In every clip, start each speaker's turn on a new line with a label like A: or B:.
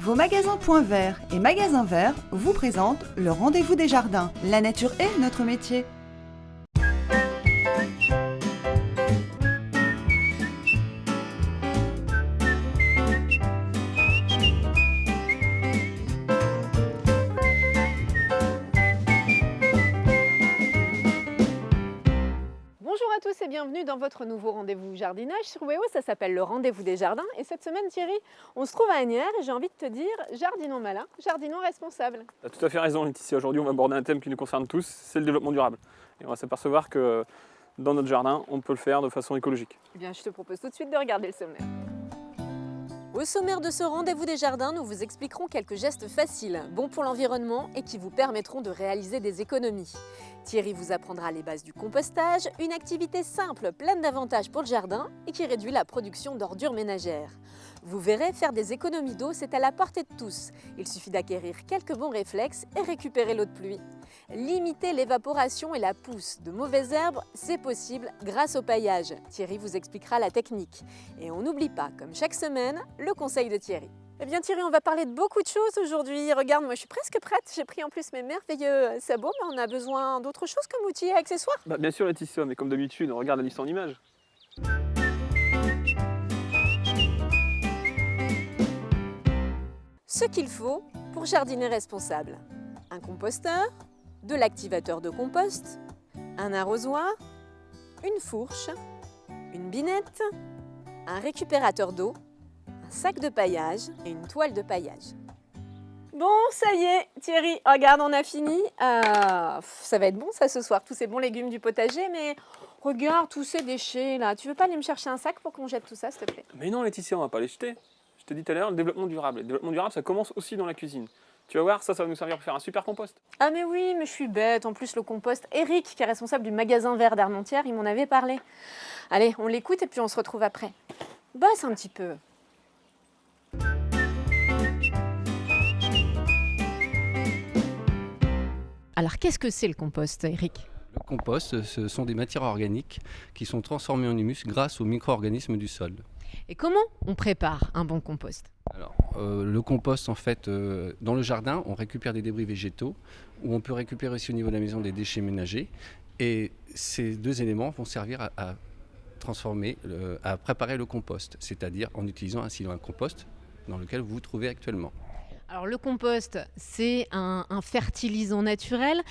A: Vos magasins Point Vert et Magasins Verts vous présentent le rendez-vous des jardins. La nature est notre métier.
B: Bonjour à tous et bienvenue dans votre nouveau rendez-vous jardinage sur WEO, ça s'appelle le rendez-vous des jardins. Et cette semaine Thierry, on se trouve à Asnières et j'ai envie de te dire jardinons malin, jardinons responsable.
C: Tu as tout à fait raison Laetitia, aujourd'hui on va aborder un thème qui nous concerne tous, c'est le développement durable. Et on va s'apercevoir que dans notre jardin, on peut le faire de façon écologique.
B: Eh bien je te propose tout de suite de regarder le sommaire. Au sommaire de ce rendez-vous des jardins, nous vous expliquerons quelques gestes faciles, bons pour l'environnement et qui vous permettront de réaliser des économies. Thierry vous apprendra les bases du compostage, une activité simple, pleine d'avantages pour le jardin et qui réduit la production d'ordures ménagères. Vous verrez, faire des économies d'eau, c'est à la portée de tous. Il suffit d'acquérir quelques bons réflexes et récupérer l'eau de pluie. Limiter l'évaporation et la pousse de mauvaises herbes, c'est possible grâce au paillage. Thierry vous expliquera la technique. Et on n'oublie pas, comme chaque semaine, le conseil de Thierry. Eh bien Thierry, on va parler de beaucoup de choses aujourd'hui. Regarde, moi je suis presque prête. J'ai pris en plus mes merveilleux sabots, mais on a besoin d'autre chose comme outils et accessoires.
C: Bien sûr Laetitia, mais comme d'habitude, on regarde la liste en images.
B: Ce qu'il faut pour jardiner responsable. Un composteur, de l'activateur de compost, un arrosoir, une fourche, une binette, un récupérateur d'eau, un sac de paillage et une toile de paillage. Bon, ça y est, Thierry, regarde, on a fini. Ça va être bon ça ce soir, tous ces bons légumes du potager, mais regarde tous ces déchets là. Tu veux pas aller me chercher un sac pour qu'on jette tout ça, s'il te plaît?
C: Mais non Laetitia, on va pas les jeter. Je te dis tout à l'heure, le développement durable. Le développement durable, ça commence aussi dans la cuisine. Tu vas voir, ça va nous servir pour faire un super compost.
B: Ah mais oui, mais je suis bête. En plus, le compost, Eric, qui est responsable du magasin vert d'Armentières, il m'en avait parlé. Allez, on l'écoute et puis on se retrouve après. Bosse un petit peu. Alors, qu'est-ce que c'est le compost, Eric?
D: Le compost, ce sont des matières organiques qui sont transformées en humus grâce aux micro-organismes du sol.
B: Et comment on prépare un bon compost?
D: Alors, le compost, en fait, dans le jardin, on récupère des débris végétaux, ou on peut récupérer aussi au niveau de la maison des déchets ménagers. Et ces deux éléments vont servir à transformer, à préparer le compost, c'est-à-dire en utilisant un silo à compost dans lequel vous vous trouvez actuellement.
B: Alors le compost, c'est un fertilisant naturel.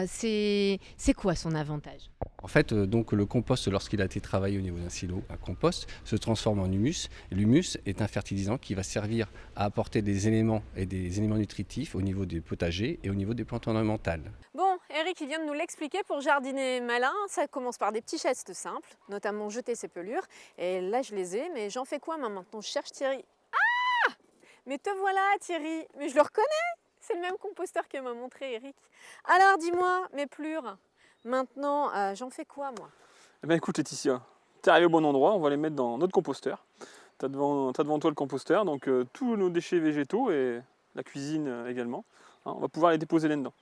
B: C'est quoi son avantage?
D: En fait, donc, le compost, lorsqu'il a été travaillé au niveau d'un silo à compost, se transforme en humus. Et l'humus est un fertilisant qui va servir à apporter des éléments et des éléments nutritifs au niveau des potagers et au niveau des plantes ornementales.
B: Bon, Eric, il vient de nous l'expliquer. Pour jardiner malin, ça commence par des petits gestes simples, notamment jeter ses pelures. Et là, je les ai, mais j'en fais quoi moi maintenant? Je cherche Thierry. Ah! Mais te voilà, Thierry. Mais je le reconnais. C'est le même composteur que m'a montré Eric. Alors, dis-moi, mes pelures. Maintenant, j'en fais quoi, moi?
C: Eh bien écoute Laetitia, tu es arrivé au bon endroit, on va les mettre dans notre composteur. Tu as devant toi le composteur, donc tous nos déchets végétaux et la cuisine également. On va pouvoir les déposer là-dedans.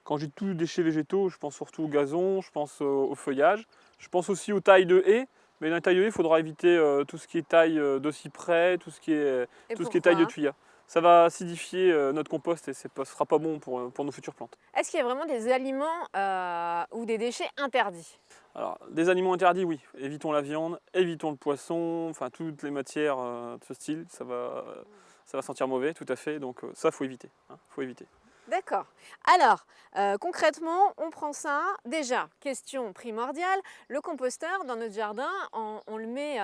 C: Quand je dis tous les déchets végétaux, je pense surtout au gazon, je pense au feuillage, je pense aussi aux tailles de haies. Mais dans les tailles de haies, il faudra éviter tout ce qui est taille de cyprès, tout ce qui est taille de tuya. Ça va acidifier notre compost et ce ne sera pas bon pour nos futures plantes.
B: Est-ce qu'il y a vraiment des aliments ou des déchets interdits?
C: Alors, des aliments interdits, oui. Évitons la viande, évitons le poisson, enfin toutes les matières de ce style, ça va sentir mauvais, tout à fait. Donc ça, faut éviter. Faut éviter.
B: D'accord. Alors, concrètement, on prend ça. Déjà, question primordiale, le composteur dans notre jardin, on le met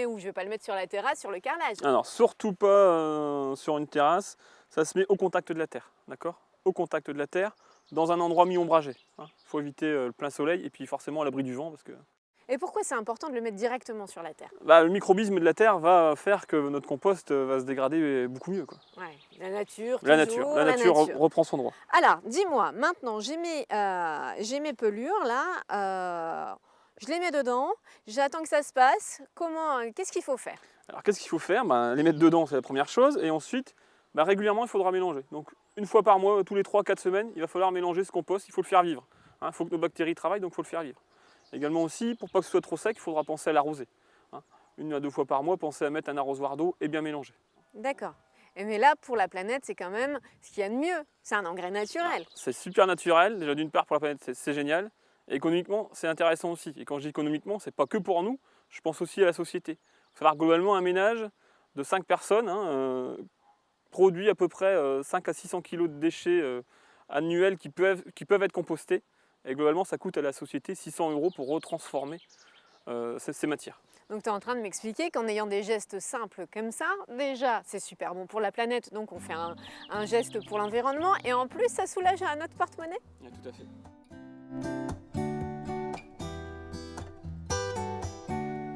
B: où? Je ne vais pas le mettre sur la terrasse, sur le carrelage.
C: Alors, surtout pas sur une terrasse, ça se met au contact de la terre, d'accord? Au contact de la terre, dans un endroit mi-ombragé. Il faut éviter le plein soleil et puis forcément à l'abri du vent. Parce que...
B: Et pourquoi c'est important de le mettre directement sur la terre?
C: Le microbisme de la terre va faire que notre compost va se dégrader beaucoup mieux. Quoi.
B: Ouais, la nature,
C: la nature reprend son droit.
B: Alors, dis-moi, maintenant j'ai mes pelures là, je les mets dedans, j'attends que ça se passe. Qu'est-ce qu'il faut faire?
C: Alors qu'est-ce qu'il faut faire? Les mettre dedans, c'est la première chose, et ensuite régulièrement il faudra mélanger. Donc une fois par mois, tous les 3-4 semaines, il va falloir mélanger ce compost, il faut le faire vivre. Il faut que nos bactéries travaillent, donc il faut le faire vivre. Également aussi, pour pas que ce soit trop sec, il faudra penser à l'arroser. 1 à 2 fois par mois, pensez à mettre un arrosoir d'eau et bien mélanger.
B: D'accord. Mais là, pour la planète, c'est quand même ce qu'il y a de mieux. C'est un engrais naturel.
C: C'est super naturel, déjà d'une part pour la planète c'est génial, et économiquement c'est intéressant aussi. Et quand je dis économiquement, c'est pas que pour nous, je pense aussi à la société. Il faut savoir que globalement un ménage de 5 personnes produit à peu près 5 à 600 kg de déchets annuels qui peuvent être compostés. Et globalement ça coûte à la société 600 € pour retransformer ces matières.
B: Donc tu es en train de m'expliquer qu'en ayant des gestes simples comme ça, déjà c'est super bon pour la planète, donc on fait un geste pour l'environnement et en plus ça soulage à notre porte-monnaie.
C: Oui, tout à fait.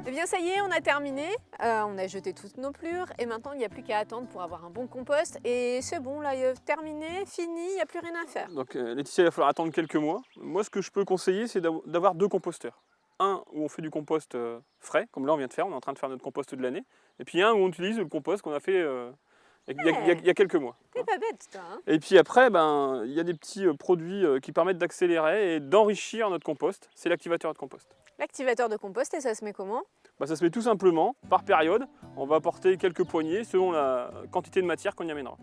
B: Eh bien ça y est, on a terminé, on a jeté toutes nos plures et maintenant il n'y a plus qu'à attendre pour avoir un bon compost et c'est bon, là terminé, fini, il n'y a plus rien à faire.
C: Donc Laetitia, il va falloir attendre quelques mois. Moi ce que je peux conseiller c'est d'avoir 2 composteurs. Un où on fait du compost frais, comme là on vient de faire, on est en train de faire notre compost de l'année. Et puis un où on utilise le compost qu'on a fait il y a quelques mois.
B: T'es pas bête toi, hein?
C: Et puis après, il y a des petits produits qui permettent d'accélérer et d'enrichir notre compost. C'est l'activateur de compost.
B: L'activateur de compost, et ça se met comment?
C: Ça se met tout simplement par période. On va apporter quelques poignées selon la quantité de matière qu'on y amènera.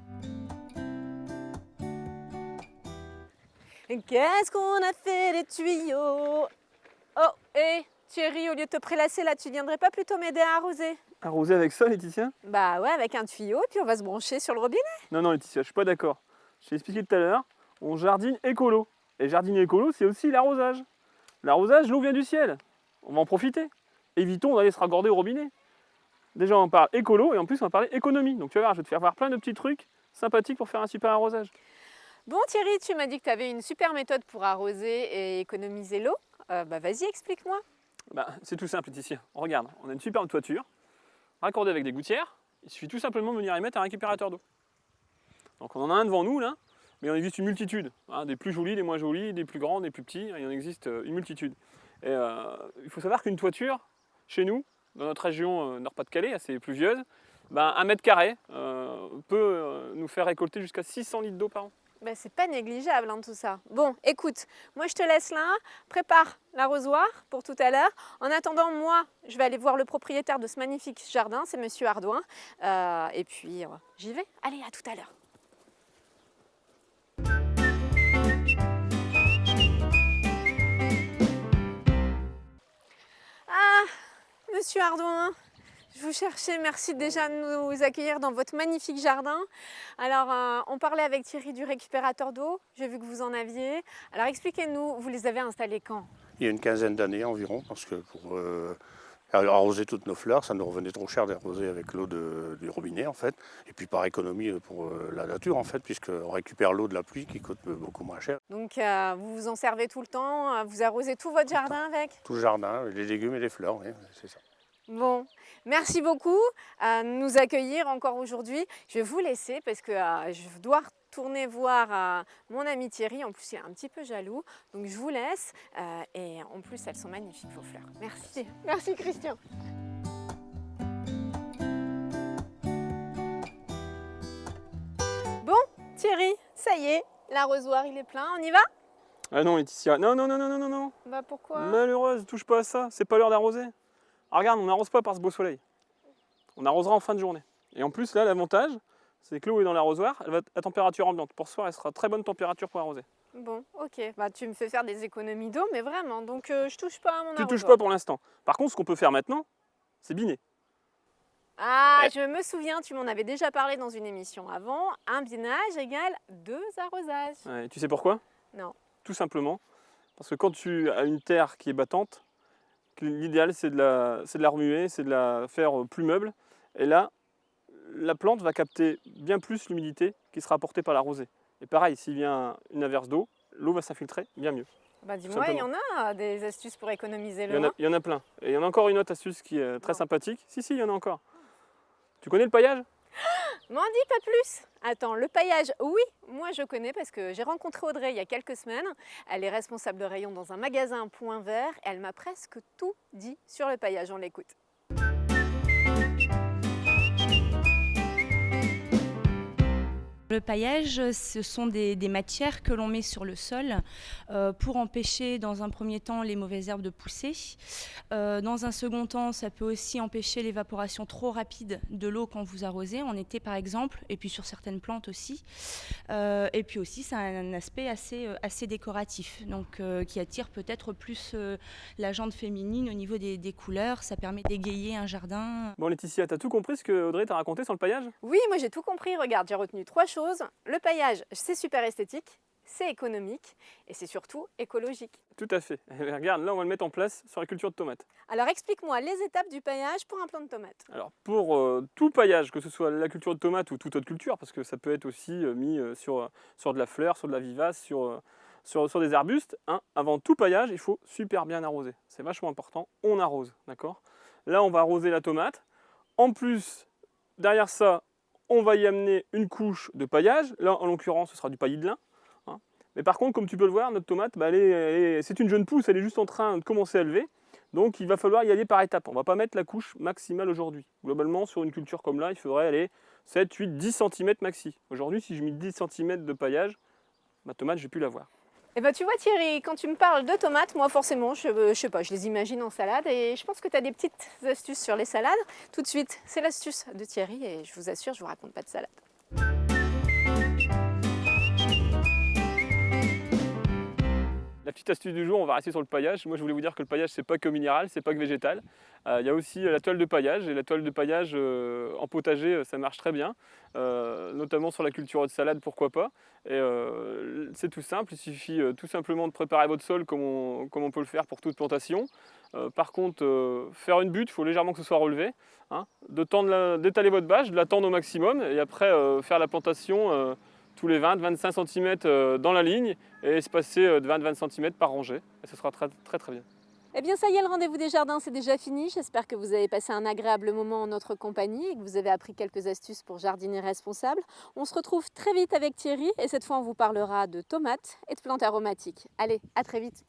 B: Et qu'est-ce qu'on a fait des tuyaux? Oh, hé Thierry, au lieu de te prélasser là, tu viendrais pas plutôt m'aider à arroser?
C: Arroser avec ça, Laetitia?
B: Bah ouais, avec un tuyau, et puis on va se brancher sur le robinet.
C: Non, Laetitia, je suis pas d'accord. Je t'ai expliqué tout à l'heure, on jardine écolo. Et jardiner écolo, c'est aussi l'arrosage. L'arrosage, l'eau vient du ciel. On va en profiter. Évitons d'aller se raccorder au robinet. Déjà, on parle écolo et en plus, on va parler économie. Donc tu vas voir, je vais te faire voir plein de petits trucs sympathiques pour faire un super arrosage.
B: Bon Thierry, tu m'as dit que tu avais une super méthode pour arroser et économiser l'eau. Vas-y, explique-moi.
C: C'est tout simple, Laetitia. Regarde, on a une superbe toiture, raccordée avec des gouttières. Il suffit tout simplement de venir y mettre un récupérateur d'eau. Donc on en a un devant nous là, mais il en existe une multitude. Des plus jolis, des moins jolis, des plus grands, des plus petits. Il en existe une multitude. Et il faut savoir qu'une toiture, chez nous, dans notre région Nord-Pas-de-Calais, assez pluvieuse, 1 mètre carré peut nous faire récolter jusqu'à 600 litres d'eau par an.
B: C'est pas négligeable tout ça. Bon, écoute, moi je te laisse là, prépare l'arrosoir pour tout à l'heure. En attendant, moi, je vais aller voir le propriétaire de ce magnifique jardin, c'est Monsieur Ardouin. Et puis, j'y vais. Allez, à tout à l'heure. Ah, Monsieur Ardouin, je vous cherchais, merci déjà de nous accueillir dans votre magnifique jardin. Alors, on parlait avec Thierry du récupérateur d'eau, j'ai vu que vous en aviez. Alors expliquez-nous, vous les avez installés quand?
E: Il y a une quinzaine d'années environ, parce que pour arroser toutes nos fleurs, ça nous revenait trop cher d'arroser avec l'eau du robinet en fait. Et puis par économie pour la nature en fait, puisqu'on récupère l'eau de la pluie qui coûte beaucoup moins cher.
B: Donc vous vous en servez tout le temps, vous arrosez tout votre jardin avec?
E: Tout le jardin, les légumes et les fleurs, oui, c'est ça.
B: Bon, merci beaucoup de nous accueillir encore aujourd'hui. Je vais vous laisser parce que je dois retourner voir mon ami Thierry. En plus, il est un petit peu jaloux. Donc, je vous laisse. Et en plus, elles sont magnifiques, vos fleurs. Merci. Merci, Christian. Bon, Thierry, ça y est, l'arrosoir, il est plein. On y va?
C: Ah non, Laetitia, non.
B: Pourquoi?
C: Malheureuse, touche pas à ça, c'est pas l'heure d'arroser. Regarde, on n'arrose pas par ce beau soleil. On arrosera en fin de journée. Et en plus, là, l'avantage, c'est que l'eau est dans l'arrosoir, elle va être à température ambiante. Pour ce soir, elle sera à très bonne température pour arroser.
B: Bon, ok. Tu me fais faire des économies d'eau, mais vraiment. Donc, je touche pas à mon arrosoir.
C: Tu touches pas pour l'instant. Par contre, ce qu'on peut faire maintenant, c'est biner.
B: Ah, je me souviens, tu m'en avais déjà parlé dans une émission avant. Un binage égale 2 arrosages.
C: Ouais, tu sais pourquoi?
B: Non.
C: Tout simplement parce que quand tu as une terre qui est battante, l'idéal c'est de la remuer, c'est de la faire plus meuble. Et là, la plante va capter bien plus l'humidité qui sera apportée par la rosée. Et pareil, s'il vient une averse d'eau, l'eau va s'infiltrer bien mieux.
B: Dis-moi, il y en a des astuces pour économiser l'eau?
C: Il y en a plein. Et il y en a encore une autre astuce qui est très sympathique. Si, il y en a encore. Tu connais le paillage?
B: M'en dis pas plus. Attends, le paillage, oui, moi je connais parce que j'ai rencontré Audrey il y a quelques semaines. Elle est responsable de rayon dans un magasin Point Vert. Elle m'a presque tout dit sur le paillage. On l'écoute.
F: Le paillage, ce sont des matières que l'on met sur le sol pour empêcher dans un premier temps les mauvaises herbes de pousser. Dans un second temps, ça peut aussi empêcher l'évaporation trop rapide de l'eau quand vous arrosez, en été par exemple, et puis sur certaines plantes aussi. Et puis aussi, ça a un aspect assez décoratif, donc qui attire peut-être plus la gente féminine au niveau des couleurs. Ça permet d'égayer un jardin.
C: Bon Laetitia, t'as tout compris ce que Audrey t'a raconté sur le paillage?
B: Oui, moi j'ai tout compris. Regarde, j'ai retenu 3 choses. Le paillage, c'est super esthétique, c'est économique et c'est surtout écologique.
C: Tout à fait. Et regarde, là on va le mettre en place sur la culture de tomates.
B: Alors explique-moi les étapes du paillage pour un plant de tomates.
C: Alors pour tout paillage, que ce soit la culture de tomates ou toute autre culture, parce que ça peut être aussi mis sur de la fleur, sur de la vivace, sur des arbustes, hein, avant tout paillage, il faut super bien arroser. C'est vachement important, on arrose, d'accord? Là on va arroser la tomate. En plus, derrière ça, on va y amener une couche de paillage. Là, en l'occurrence, ce sera du paillis de lin. Hein. Mais par contre, comme tu peux le voir, notre tomate, c'est une jeune pousse, elle est juste en train de commencer à lever. Donc, il va falloir y aller par étapes. On ne va pas mettre la couche maximale aujourd'hui. Globalement, sur une culture comme là, il faudrait aller 7, 8, 10 cm maxi. Aujourd'hui, si je mets 10 cm de paillage, ma tomate, je ne vais plus la voir.
B: Eh ben, tu vois Thierry, quand tu me parles de tomates, moi forcément, je sais pas, je les imagine en salade et je pense que tu as des petites astuces sur les salades. Tout de suite, c'est l'astuce de Thierry et je vous assure, je ne vous raconte pas de salade.
C: La petite astuce du jour, on va rester sur le paillage. Moi, je voulais vous dire que le paillage, c'est pas que minéral, c'est pas que végétal. Il y a aussi la toile de paillage. Et la toile de paillage en potager, ça marche très bien. Notamment sur la culture de salade, pourquoi pas. Et c'est tout simple, il suffit tout simplement de préparer votre sol comme on peut le faire pour toute plantation. Par contre, faire une butte, il faut légèrement que ce soit relevé. Hein, d'étaler votre bâche, de la tendre au maximum. Et après, faire la plantation tous les 20-25 cm dans la ligne et espacer de 20-20 cm par rangée. Et ce sera très très bien.
B: Eh bien ça y est, le rendez-vous des jardins, c'est déjà fini. J'espère que vous avez passé un agréable moment en notre compagnie et que vous avez appris quelques astuces pour jardiner responsable. On se retrouve très vite avec Thierry et cette fois on vous parlera de tomates et de plantes aromatiques. Allez, à très vite.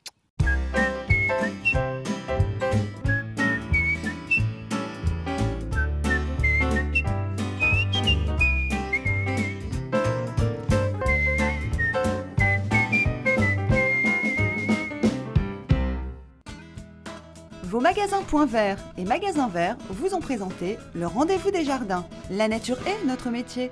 A: Vos magasins Point Vert et Magasins Verts vous ont présenté le rendez-vous des jardins. La nature est notre métier.